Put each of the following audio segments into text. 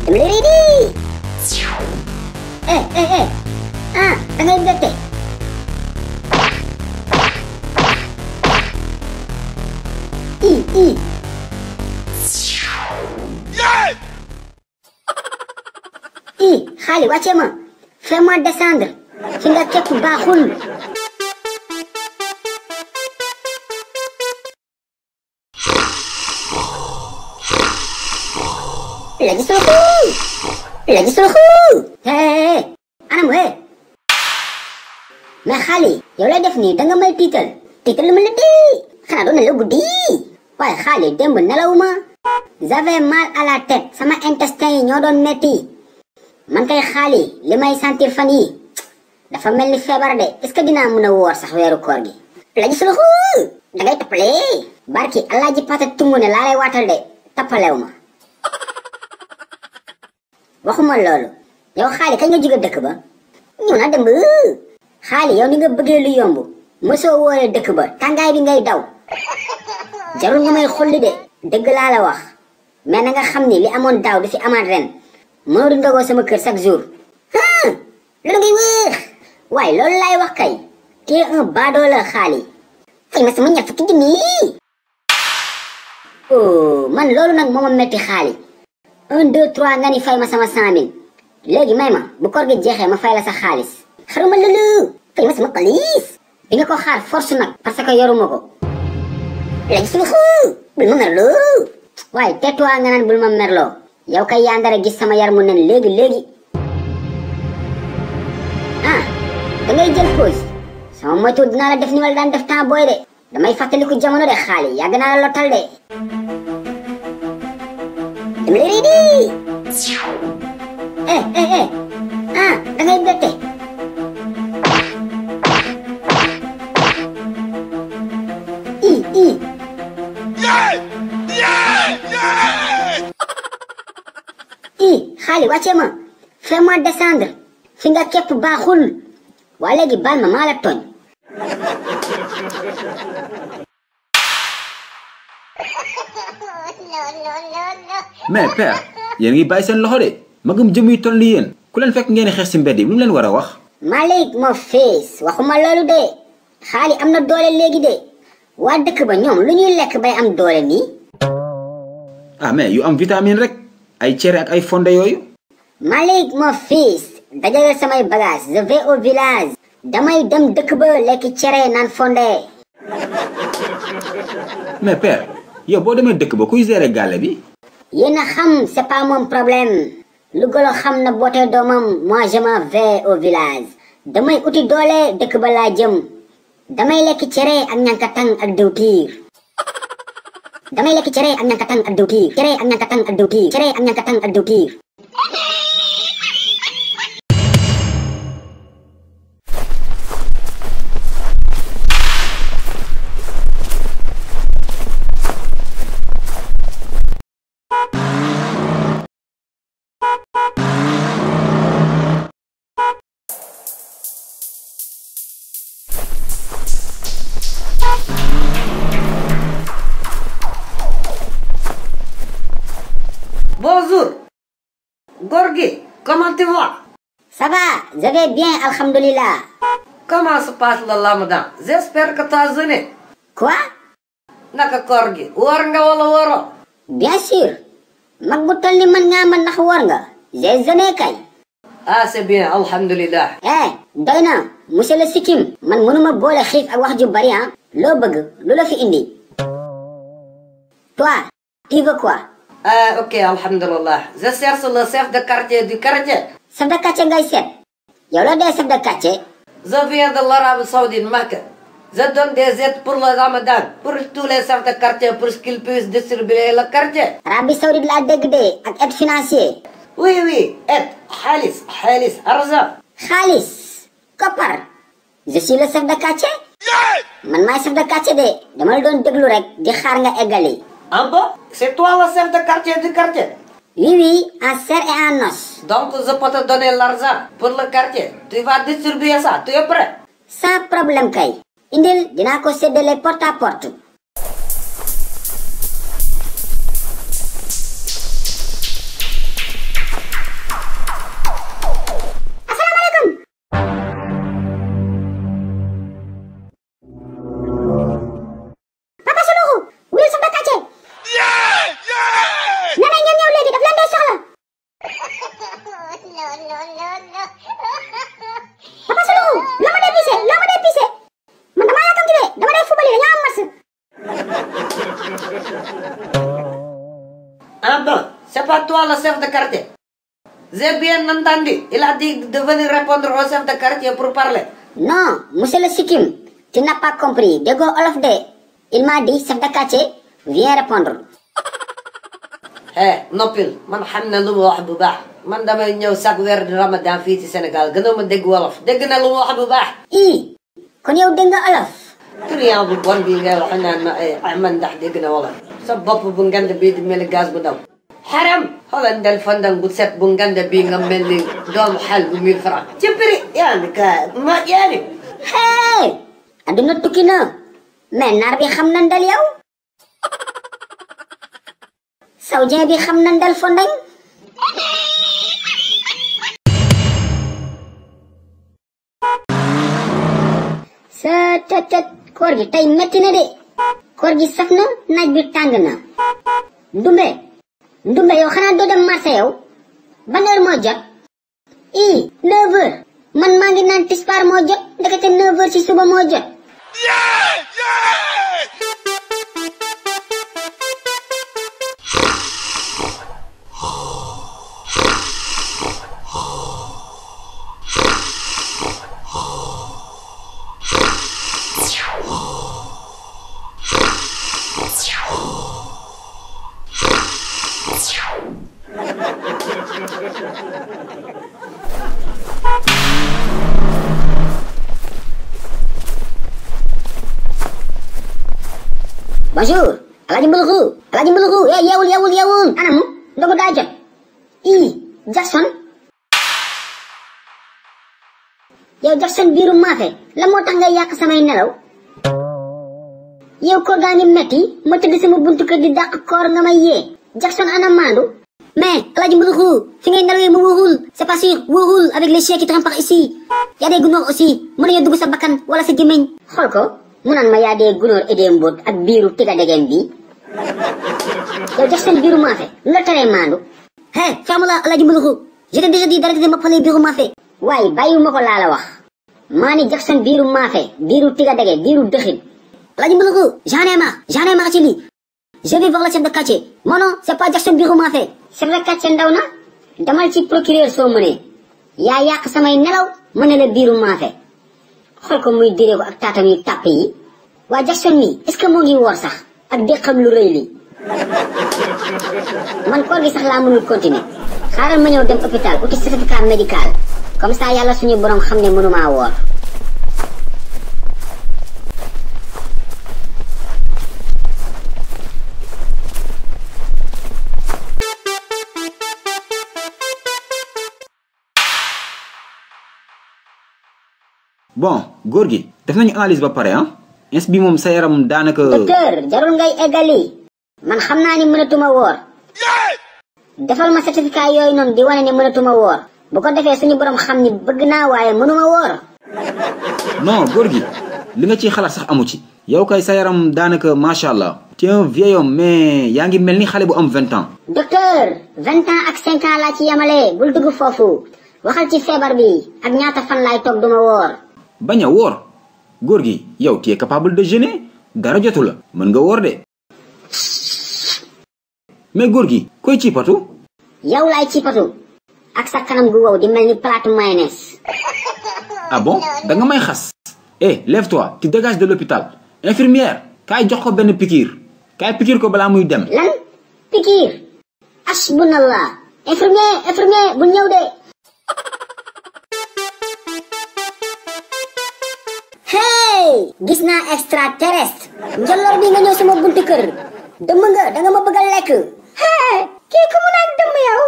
Ready? Ah, tangay bete. I. Khali, wàcce ma. Fais-moi descendre. Fi nga képp baaxul. Lagi suruxu. Hey, anam we. Mais Khali, yow lay def nii danga may tiital lu ma la dee. Xanaa doon na la guddi. Waaye Khali démb nelawuma. J'avais mal à la tête. Sama intestin yi ñoo doon metti. Man kay Khali li may sentir fan yi dafa mel ni feebar de. Est-ce que dinaa mën a woor sax weeru koor gi. Lagi suruxu. Dangay tappale. Barki Alaaji Pate Tungu ne laa lay waatal de. Tappalew ma. Waxuma loolu. Yow Khali kañ nga jóge dëkk ba. ñëw na dem ba. Khali yow ni nga bëggee lu yomb. Mosoo wooree dëkk ba tàngaay bi ngay daw. Jarul nga may xulli de. dëgg laa la wax. mais na nga xam ni li amoon daaw du fi amaat ren. mënoo di ndogoo sama kër chaque jour. loolu ngay wax. waaye loolu laay wax kay. t'es un baadoo la Khali. fay ma sama ñaar fukki junni. oh man loolu nag moo ma metti Khali. 1 2 3 nga ni fay ma sama 100 000. léegi may ma bu koor gi jeexee ma fay la sa xaalis. xaruma lulu. fay ma sama xaalis. di nga ko xaar force nag. parce que yoruma ko. léegi suuxu. bul ma merloo. waaye tais-toi nga naan bul ma merloo. yow kay yaa ndara gis sama yar mu nen léegi. ah dangay jël pause. sama moytu dinaa la def ni wala daan def temps booy de. damay fàttaliku jamono de Khali yàgg naa la lottal de. dem la réedi. ah dangay bette. Khali wàcce ma. fais-moi descendre. fi nga képp baaxul. waa léegi baal ma maa la tooñ. mais père yéen ngi bàyyi seen loxo de. magum jëm yu toll ni yéen. ku leen fekk ngeen xeex si mbedd yi lu mu leen war a wax. Malick moo fees waxuma loolu de. Khali am na doole léegi de. waa dëkk ba ñoom lu ñuy lekk bay am doole nii. ah mais yu am vitamine rek. ay cere ak ay fonde yooyu. Malick moo fees dajale samay bagage je vais au village. damay dem dëkk ba lekk cere naan fonde. mais père yow boo demee dëkk ba kuy gérer gàlle bi. yéen a xam c'est pas mon problème. lu golo xam na bootee doomam moi je m'en vais au village. damay uti doole dëkk ba laa jëm. damay lekk cere ak ñankatang ak diwtiir. damay lekk cere ak ñankatang ak diwtiir. cere ak ñankatang ak diwtiir. cere ak ñankatang ak diwtiir. Bonjour. Gorgui, comment tu vas? Ça va, je vais bien, alhamdoulilah. Comment se passe le Ramadan? J'espère que tu as jeûné. Quoi? Naka koor gi woor nga wala wooroo? Bien sûr. mag bu toll ni man nga man ndax woor nga. j'ai jeûné kay. Ah c'est bien, alhamdulillah. doy na monsieur le Sikkim. man mënuma boole xiif ak wax ju bari ah. loo bëgg lu la fi indi. toi tu veux quoi? Ah ok, alhamdulillah. Je cherche le chef de quartier du quartier. chef de quartier ngay seet. yow la dee chef de quartier. Je viens de l'Arabie Saoudite, Makka. Je donne des aides pour le Ramadan, pour tous les chefs de quartier, pour qu'ils puissent distribuer le quartier. Arabie Saoudite laa dégg de ak aide financière. Oui, aide. Xaalis, argent. xaalis. koppar. je suis le chef de quartier. man maay chef de quartier de. dama la doon déglu rek di xaar nga eggali. Ah bon? C'est toi le chef de quartier du quartier? Oui, en chair et en os. Donc je peux te donner l'argent pour le quartier. Tu vas distribuer ça, tu es prêt? Sans problème kay. indil dinaa ko séddale porte à porte. Ah bon, c'est pas toi le chef de quartier? J'ai bien entendu. Il a dit de venir répondre au chef de quartier pour parler. Non, monsieur le Sikkim, tu n'as pas compris. Dego Olof de. Il m'a dit, chef de quartier, viens répondre. Hé, noppil, man xam na lu mu wax bu baax. Man damay ñëw chaque weer di Ramadan fii ci Sénégal gënoo ma dégg wolof. Dégg na lu mu wax bu baax. Ii, kon yow dégg nga Olof. Triant bu bon bii ngay wax naan ma man ndax dégg na wolof. Sa bopp bu ngand bii di mel ni gaz bu daw. Haram xoolal ndel fandang bu set bu ngand bii nga mel ni doomu xal bu 1000 francs. Ci prix yaani ka ma yaani. Hey, aduna tukki na. Mais naar bi xam na ndel yow. Saoudien bi xam na ndel fandang. sa tet koor gi tey metti na de. koor gi saf na naaj bi tàng na. Ndumbe yow xanaa doo dem marché yow. ban heure moo jot. 9 heures. man maa ngi naan tisbaar moo jot ndekete 9 heures ci suba moo jot. Bonjour, Alaaji Mbuluxu, yeewul. Anamu, ndogu daa jot. Jackson. Yow Jackson biiru maafe, la moo tax ngay yàq samay nelaw. Yow koor gaa ngi metti, ma tëdd sama buntu kër di dàq koor nga may yee. Jackson ana maandu. Mais, Alaaji Mbuluxu, fi ngay nelawee mu wóorul, c'est pas sûr, wóorul avec les chiens qui traînent par ici. Y a des gunóor aussi, mën nañu dugg sa bakkan wala sa gémmiñ. Xool ko. mu naan ma yaa dee gunóor edee mbóot ak biiru tiga degem bi yow Jackson biiru maafe lu la teree maandu. ferme la Alaaji Mbuluxu, je t'ai déjà dit d'arrêter de m'appeler biiru maafe. waaye bàyyiwuma ko laa la wax. maa ni Jackson biiru maafe biiru tiga dege biiru dëxin. Alaaji Mbuluxu, j'en ai marre ci lii. je vais voir le chef de quartier. mon nom c'est pas Jackson biiru maafe. chef de quartier ndaw na damal ci procureur soo mënee. yaa yàq samay nelaw mën na la biiru maafe. xool ko muy diree ko ak taatam yu tàpp yi. waa Jackson mi est-ce que moo ngi woor sax ak déqam lu rëy li. man koor gi sax laa mënul continuer. xaaral ma ñëw dem hôpital uti certificat médical comme ça yàlla suñu borom xam ne mënumaa woor. bon góor gi def nañu analyse ba pare ins bi moom sa yaram daanaka. docteur jarul ngay eggali man xam naa ni mënatuma woor. defal ma certificat yooyu noonu di wane ne mënatuma woor bu ko defee suñu borom xam ni bëgg naa waaye mënuma woor. non góor gi li nga ciy xalaat sax amu ci. yow kay sa yaram daanaka macha allah. tu es un vieil homme mais yaa ngi mel ni xale bu am 20 ans. docteur 20 ans ak 5 ans laa ci yemale bul dugg foofu waxal ci feebar bi ak ñaata fan laay toog duma woor. bañ a woor góor gi yow tu es capable de jeûner dara jotu la mën nga woor de. mais góor gi koy ciipatu. yow laay ciipatu ak sa kanam gu wow di mel ni plate mayonnaise. ah bon da nga may xas. lève-toi tu dégages de l'hôpital. infirmière kaay jox ko benn piqûre kaay piqûre ko balaa muy dem. lan piqûre. asbunallah. infirmier bu ñëw de. gis naa extraterrestre. njolloor bi nga ñëw sama buntu kër. dëmm nga da nga ma bëgg a lekk. kii ku mu naan dëmm yow.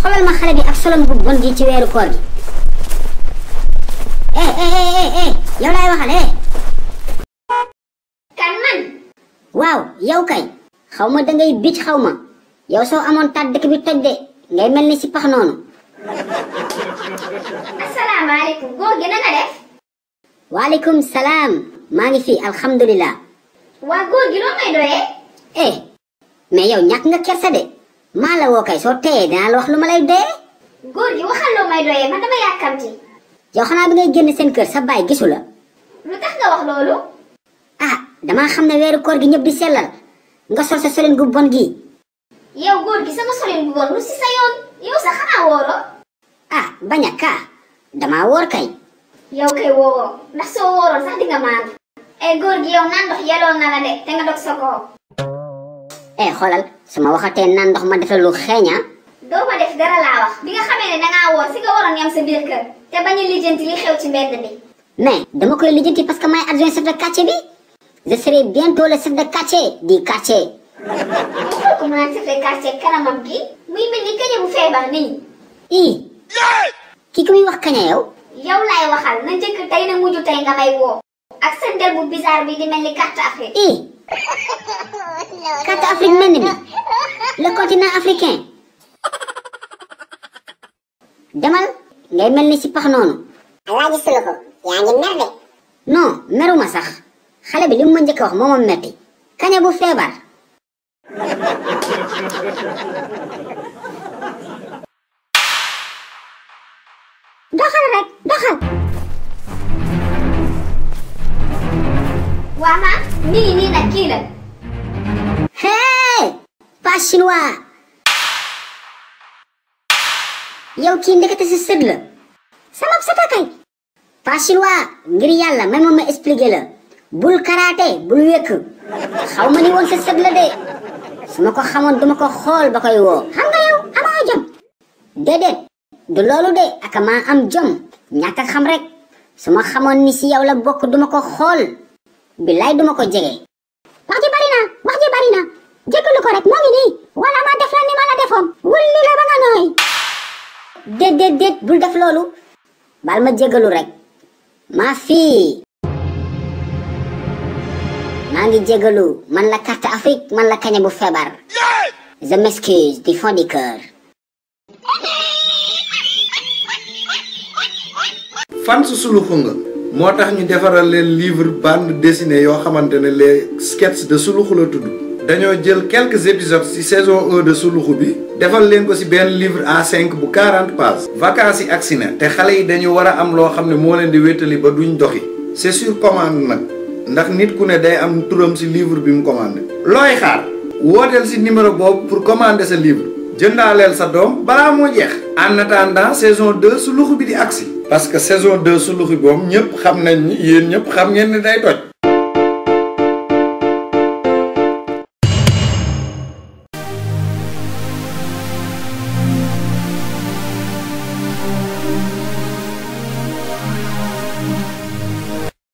xoolal ma xale bi ak solom bu bon gi ci weeru koor gi. yow laay waxal kan man. waaw yow kay. xaw ma dangay bicc xaw ma. yow soo amoon taat dëkk bi toj de ngay mel ni si pax noonu. asalaamaaleykum góor gi na nga def. waaleykum salaam maa ngi fi alhamdulilah. waa góor gi loo may doyee. mais yow ñàkk nga kersa de maa la woo kay soo teyee dinaa la wax lu ma lay doyee. góor gi waxal loo may doyee man dama yàkkamti. yow xanaa bi ngay génn seen kër sa baay gisu la. lu tax nga wax loolu. damaa xam ne weeru koor gi ñëpp di sellal nga sol sa solin gu bon gi. yow góor gi sama solin gu bon lu si sa yoon yow sax xanaa wooroo. bañ a kaa damaa woor kay. yow kay wooroo ndax soo wooroon sax di nga maandu. góor gi yow naan ndox yelloon na la de te nga dog sa koo. xoolal su ma waxatee naan ndox ma defal lu xeeña. doo ma def dara laa wax bi nga xamee ne dangaa woor si nga waroon yam sa biir kër te bañ a lijjanti li xew ci mbedd bi. mais dama koy lijjanti parce que may adjoint chef de quartier bi je serai bientôt le chef de quartier du quartier. mu xool ko mu naan chef de quartier kanamam gi muy mel ni kañe bu feebar nii. kii ku muy wax kaña yow. yow laay waxal na njëkk tey na mujj tey nga may woo. ak sa del bu bizarre bi di mel ni carte Afrique. carte Afrique mel ni bi le continent africain. demal ngay mel ni si pax noonu. Alaaji Suluxu yaa ngi mer de. non meruma sax xale bi li mu ma njëkk a wax moo ma metti kaña bu feebar. doxal rek doxal. waa ma nii nag kii la. pas chinois. yow kii ndekete si sët la. sama sët kay. pas chinois ngir yàlla may ma expliquer la. bul karaté bul wékk. xaw ma ni woon sa sët la de. su ma ko xamoon duma ko xool ba koy woo. xam nga yow amoo jom. déedéet du loolu de ak maa am jom ñàkk a xam rek. su ma xamoon ni si yow la bokk duma ko xool. billaay duma ko jege. wax ji bari na jégalu ko rek moo ngi nii wala ma def la ni ma la defoon wulli la ba nga nooy. déet bul def loolu bal ma jégalu rek maa fii maa ngi jégalu man la carte Afrique man la kaña bu feebar. je m'excuse du fond du cœur. fan su Suluxu nga moo tax ñu defaral leen livre bande dessinée yoo xamante ne les sketchs de Suluxu la tudd. dañoo jël quelques épisodes ci saison 1 de Suluxu bi defal leen ko ci benn livre A5 bu 40 pages. vacances yi agsi na te xale yi dañu war a am loo xam ne moo leen di wéttali ba duñ doxi c'est sur commande nag ndax nit ku ne day am turam ci livre bi mu commandé. looy xaar wooteel ci numéro boobu pour commander sa livre jëndaaleel sa doom balaa moo jeex. en attendant saison 2 Suluxu bi di agsi parce que saison 2 Suluxu boobu ñëpp xam nañ ni yéen ñëpp xam ngeen ne day toj.